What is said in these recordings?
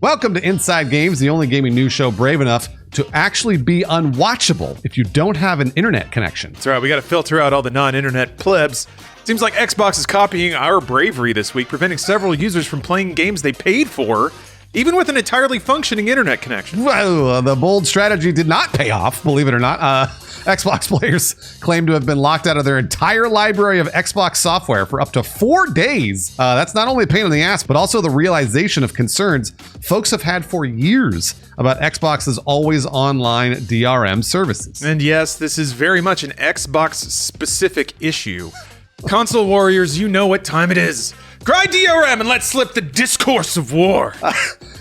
Welcome to Inside Games, the only gaming news show brave enough to actually be unwatchable if you don't have an internet connection. That's right, we got to filter out all the non-internet plebs. Seems like Xbox is copying our bravery this week, preventing several users from playing games they paid for, even with an entirely functioning internet connection. Well, the bold strategy did not pay off, believe it or not. Xbox players claim to have been locked out of their entire library of Xbox software for up to 4 days. That's not only a pain in the ass, but also the realization of concerns folks have had for years about Xbox's always online DRM services. And yes, this is very much an Xbox-specific issue. Console warriors, you know what time it is. Cry DRM and let's slip the discourse of war.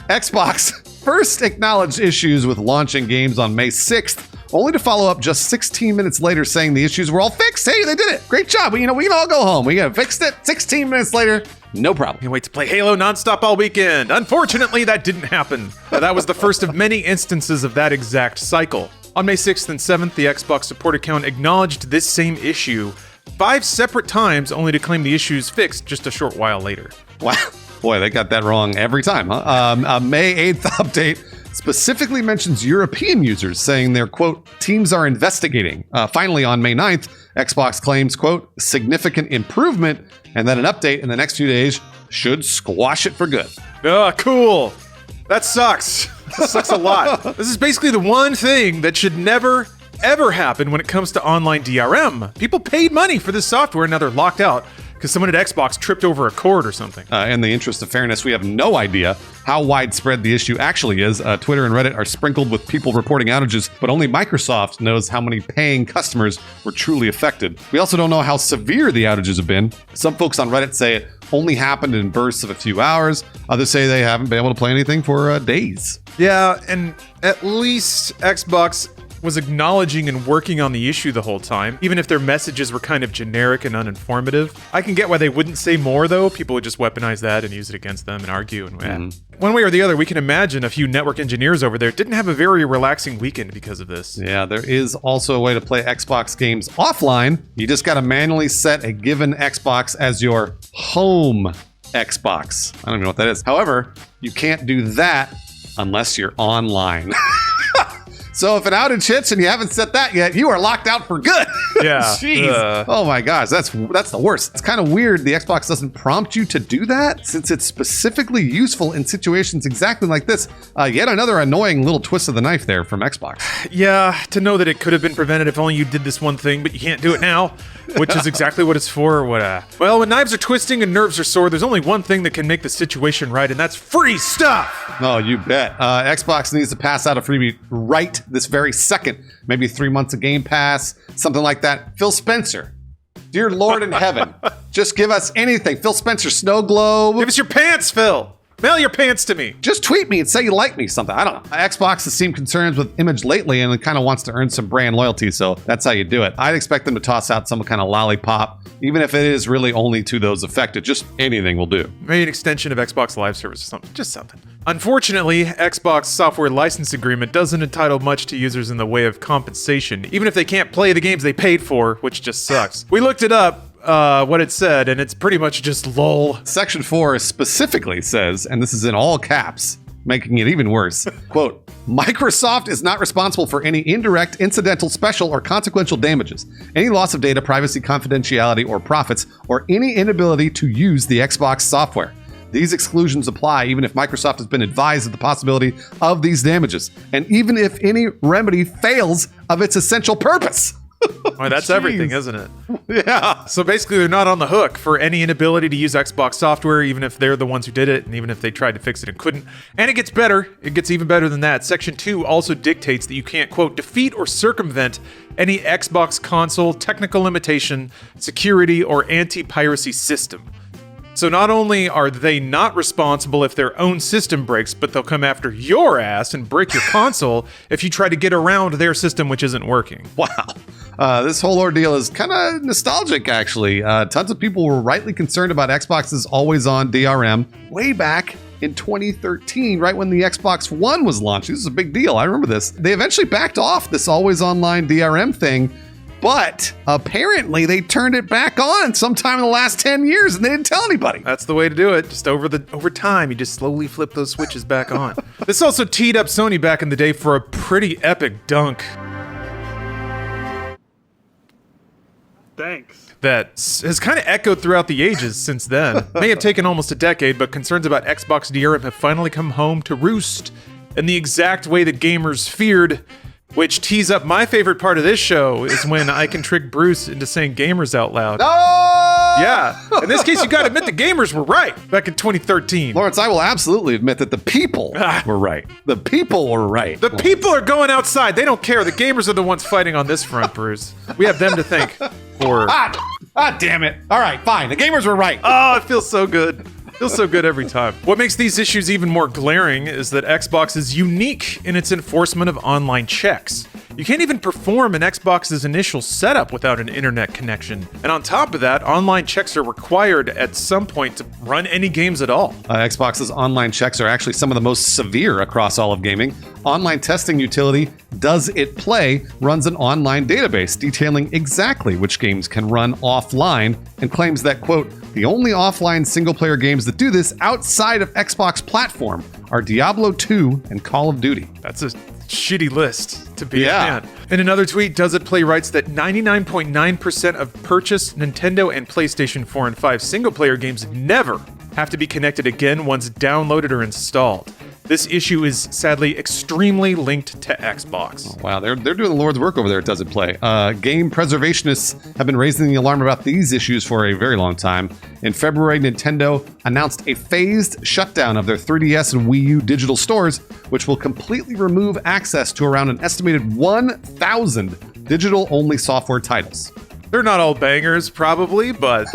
Xbox first acknowledged issues with launching games on May 6th, only to follow up just 16 minutes later saying the issues were all fixed. Hey, they did it. Great job. We can all go home. We fixed it. 16 minutes later, no problem. Can't wait to play Halo nonstop all weekend. Unfortunately, that didn't happen. That was the first of many instances of that exact cycle. On May 6th and 7th, the Xbox support account acknowledged this same issue 5 separate times, only to claim the issues fixed just a short while later. Wow. Boy, they got that wrong every time, huh? A May 8th update specifically mentions European users, saying their, quote, teams are investigating. Finally, on May 9th, Xbox claims, quote, significant improvement, and that an update in the next few days should squash it for good. Oh, cool. That sucks. That sucks a lot. This is basically the one thing that should never, ever happen when it comes to online DRM. People paid money for this software, now they're locked out because someone at Xbox tripped over a cord or something. In the interest of fairness, we have no idea how widespread the issue actually is. Twitter and Reddit are sprinkled with people reporting outages, but only Microsoft knows how many paying customers were truly affected. We also don't know how severe the outages have been. Some folks on Reddit say it only happened in bursts of a few hours. Others say they haven't been able to play anything for days. Yeah, and at least Xbox was acknowledging and working on the issue the whole time, even if their messages were kind of generic and uninformative. I can get why they wouldn't say more, though. People would just weaponize that and use it against them and argue. And one way or the other, we can imagine a few network engineers over there didn't have a very relaxing weekend because of this. Yeah, there is also a way to play Xbox games offline. You just got to manually set a given Xbox as your home Xbox. I don't even know what that is. However, you can't do that unless you're online. So if an outage hits and you haven't set that yet, you are locked out for good. Yeah. Jeez. Oh my gosh, that's the worst. It's kind of weird the Xbox doesn't prompt you to do that, since it's specifically useful in situations exactly like this. Yet another annoying little twist of the knife there from Xbox. Yeah, to know that it could have been prevented if only you did this one thing, but you can't do it now, which is exactly what it's for. Well, when knives are twisting and nerves are sore, there's only one thing that can make the situation right, and that's free stuff. Oh, you bet. Xbox needs to pass out a freebie right this very second. Maybe 3 months of Game Pass, something like that. Phil Spencer, dear Lord in heaven, just give us anything. Phil Spencer, Snow Globe. Give us your pants, Phil. Mail your pants to me. Just tweet me and say you like me, something. I don't know. Xbox has seemed concerned with image lately, and it kind of wants to earn some brand loyalty, so that's how you do it. I'd expect them to toss out some kind of lollipop, even if it is really only to those affected. Just anything will do. Maybe an extension of Xbox Live Service or something. Just something. Unfortunately, Xbox software license agreement doesn't entitle much to users in the way of compensation, even if they can't play the games they paid for, which just sucks. We looked it up. What it said, and it's pretty much just lol. Section 4 specifically says, and this is in all caps, making it even worse, quote, Microsoft is not responsible for any indirect, incidental, special, or consequential damages, any loss of data, privacy, confidentiality, or profits, or any inability to use the Xbox software. These exclusions apply even if Microsoft has been advised of the possibility of these damages, and even if any remedy fails of its essential purpose. Well, that's everything, isn't it? Yeah. So basically, they're not on the hook for any inability to use Xbox software, even if they're the ones who did it, and even if they tried to fix it and couldn't. And it gets better. It gets even better than that. Section 2 also dictates that you can't, quote, defeat or circumvent any Xbox console, technical limitation, security, or anti-piracy system. So not only are they not responsible if their own system breaks, but they'll come after your ass and break your console if you try to get around their system, which isn't working. Wow. This whole ordeal is kind of nostalgic, actually. Tons of people were rightly concerned about Xbox's always-on DRM way back in 2013, right when the Xbox One was launched. This is a big deal. I remember this. They eventually backed off this always-online DRM thing, But apparently they turned it back on sometime in the last 10 years and they didn't tell anybody. That's the way to do it. Just over time, you just slowly flip those switches back on. This also teed up Sony back in the day for a pretty epic dunk. Thanks. That has kind of echoed throughout the ages since then. May have taken almost a decade, but concerns about Xbox DRM have finally come home to roost in the exact way that gamers feared, which tees up my favorite part of this show is when I can trick Bruce into saying gamers out loud. Oh! Yeah. In this case, you got to admit the gamers were right back in 2013. Lawrence, I will absolutely admit that the people were right. The people were right. The people are going outside. They don't care. The gamers are the ones fighting on this front, Bruce. We have them to thank for... Damn it. All right, fine. The gamers were right. Oh, it feels so good. Feels so good every time. What makes these issues even more glaring is that Xbox is unique in its enforcement of online checks. You can't even perform an Xbox's initial setup without an internet connection. And on top of that, online checks are required at some point to run any games at all. Xbox's online checks are actually some of the most severe across all of gaming. Online testing utility Does It Play runs an online database detailing exactly which games can run offline and claims that, quote, the only offline single-player games that do this outside of Xbox platform are Diablo 2 and Call of Duty. That's a shitty list to be a fan. In another tweet, Does It Play writes that 99.9% of purchased Nintendo and PlayStation 4 and 5 single-player games never have to be connected again once downloaded or installed. This issue is sadly extremely linked to Xbox. Oh, wow, they're doing the Lord's work over there at Does It Play. Game preservationists have been raising the alarm about these issues for a very long time. In February, Nintendo announced a phased shutdown of their 3DS and Wii U digital stores, which will completely remove access to around an estimated 1,000 digital-only software titles. They're not all bangers, probably, but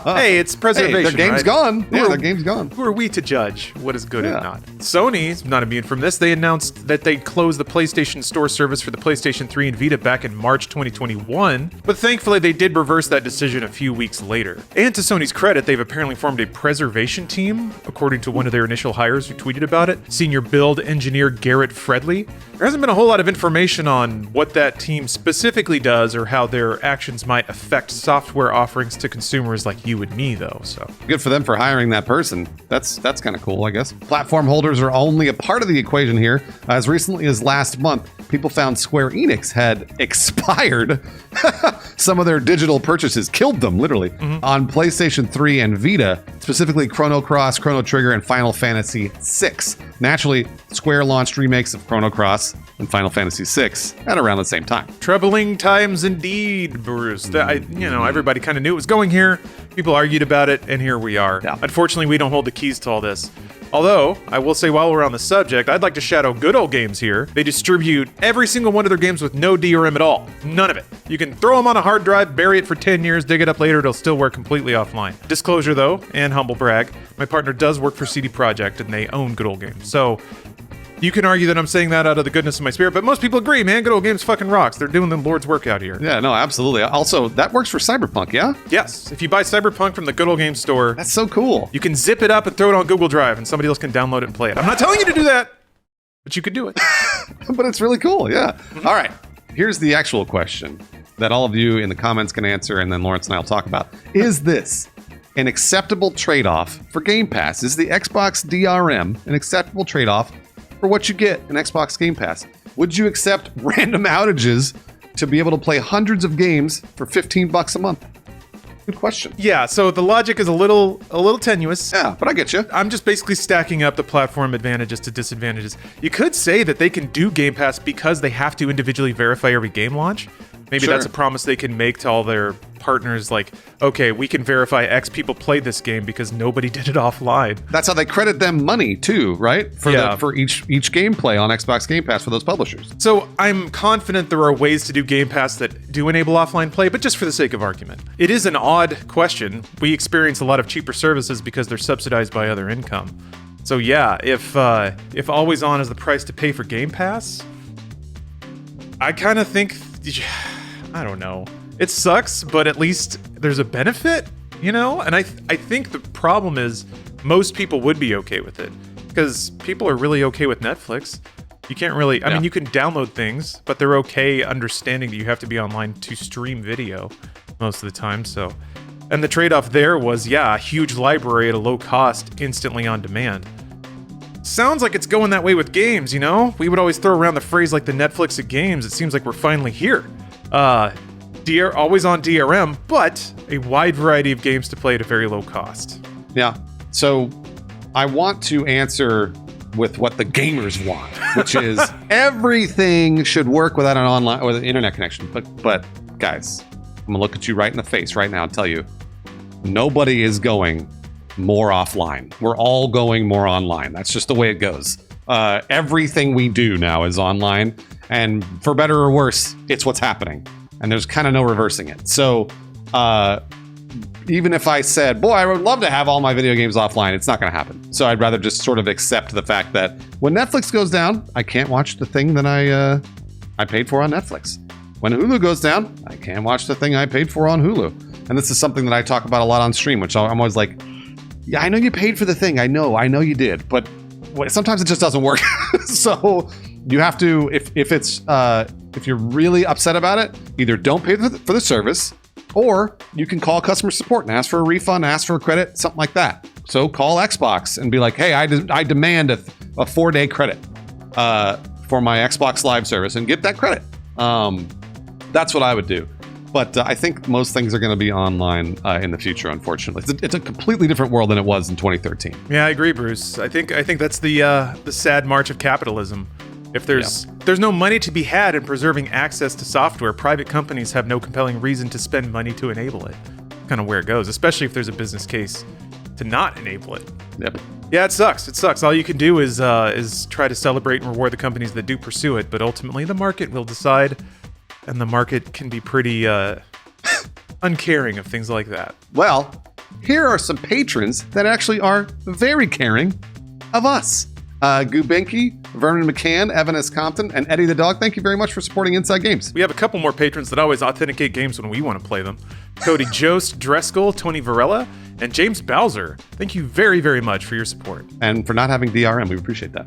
hey, it's preservation. Hey, their game's right? gone. Yeah, their game's gone. Who are we to judge what is good and not? Sony's not immune from this. They announced that they'd close the PlayStation Store service for the PlayStation 3 and Vita back in March 2021, but thankfully they did reverse that decision a few weeks later. And to Sony's credit, they've apparently formed a preservation team, according to one of their initial hires who tweeted about it, senior build engineer Garrett Fredley. There hasn't been a whole lot of information on what that team specifically does or how their actions might affect software offerings to consumers like you and me, though. So good for them for hiring that person. That's kind of cool, I guess. Platform holders are only a part of the equation here. As recently as last month, people found Square Enix had expired some of their digital purchases, killed them literally, on PlayStation 3 and Vita, specifically Chrono Cross, Chrono Trigger, and Final Fantasy VI. Naturally, Square launched remakes of Chrono Cross and Final Fantasy VI at around the same time. Troubling times indeed, Bruce. Everybody kind of knew it was going here. People argued about it, and here we are. Yeah. Unfortunately, we don't hold the keys to all this. Although, I will say while we're on the subject, I'd like to shout out Good Old Games here. They distribute every single one of their games with no DRM at all. None of it. You can throw them on a hard drive, bury it for 10 years, dig it up later, it'll still work completely offline. Disclosure though, and humble brag, my partner does work for CD Projekt and they own Good Old Games. So, you can argue that I'm saying that out of the goodness of my spirit, but most people agree, man. Good Old Games fucking rocks. They're doing the Lord's work out here. Yeah, no, absolutely. Also, that works for Cyberpunk, yeah? Yes. If you buy Cyberpunk from the Good Old Games store, That's so cool. you can zip it up and throw it on Google Drive, and somebody else can download it and play it. I'm not telling you to do that, but you could do it. But it's really cool, yeah. All right, here's the actual question that all of you in the comments can answer, and then Lawrence and I will talk about. Is this an acceptable trade-off for Game Pass? Is the Xbox DRM an acceptable trade-off for what you get in Xbox Game Pass? Would you accept random outages to be able to play hundreds of games for $15 a month? Good question. Yeah, so the logic is a little tenuous. Yeah, but I get you. I'm just basically stacking up the platform advantages to disadvantages. You could say that they can do Game Pass because they have to individually verify every game launch. Maybe Sure. that's a promise they can make to all their partners, like, okay, we can verify X people played this game because nobody did it offline. That's how they credit them money too, right? For each gameplay on Xbox Game Pass for those publishers. So I'm confident there are ways to do Game Pass that do enable offline play, but just for the sake of argument. It is an odd question. We experience a lot of cheaper services because they're subsidized by other income. So yeah, if always on is the price to pay for Game Pass, I kind of think, I don't know. It sucks, but at least there's a benefit, you know? And I think the problem is most people would be okay with it because people are really okay with Netflix. You can't really, I Yeah. mean, you can download things, but they're okay understanding that you have to be online to stream video most of the time. So, and the trade-off there was, yeah, a huge library at a low cost, instantly on demand. Sounds like it's going that way with games, you know? We would always throw around the phrase like the Netflix of games. It seems like we're finally here. Always on DRM, but a wide variety of games to play at a very low cost. Yeah. So I want to answer with what the gamers want, which is everything should work without an online or an internet connection. But guys, I'm gonna look at you right in the face right now and tell you, nobody is going more offline. We're all going more online. That's just the way it goes. Everything we do now is online, and for better or worse, it's what's happening. And there's kind of no reversing it. So even if I said, boy, I would love to have all my video games offline, it's not going to happen. So I'd rather just sort of accept the fact that when Netflix goes down, I can't watch the thing that I paid for on Netflix. When Hulu goes down, I can't watch the thing I paid for on Hulu. And this is something that I talk about a lot on stream, which I'm always like, yeah, I know you paid for the thing. I know you did. But sometimes it just doesn't work. So you have to, if you're really upset about it, either don't pay for the service, or you can call customer support and ask for a refund, ask for a credit, something like that. So call Xbox and be like, hey, I demand a 4-day credit for my Xbox Live service and get that credit. That's what I would do. But I think most things are going to be online in the future, unfortunately. It's a completely different world than it was in 2013. Yeah, I agree, Bruce. I think that's the sad march of capitalism. If there's no money to be had in preserving access to software, private companies have no compelling reason to spend money to enable it. Kind of where it goes, especially if there's a business case to not enable it. Yep. Yeah, it sucks. It sucks. All you can do is try to celebrate and reward the companies that do pursue it, but ultimately the market will decide. And the market can be pretty uncaring of things like that. Well, here are some patrons that actually are very caring of us. Gubenki, Vernon McCann, Evan S. Compton, and Eddie the Dog, thank you very much for supporting Inside Games. We have a couple more patrons that always authenticate games when we want to play them. Cody Jost, Dreskel, Tony Varela, and James Bowser. Thank you very, very much for your support. And for not having DRM, we appreciate that.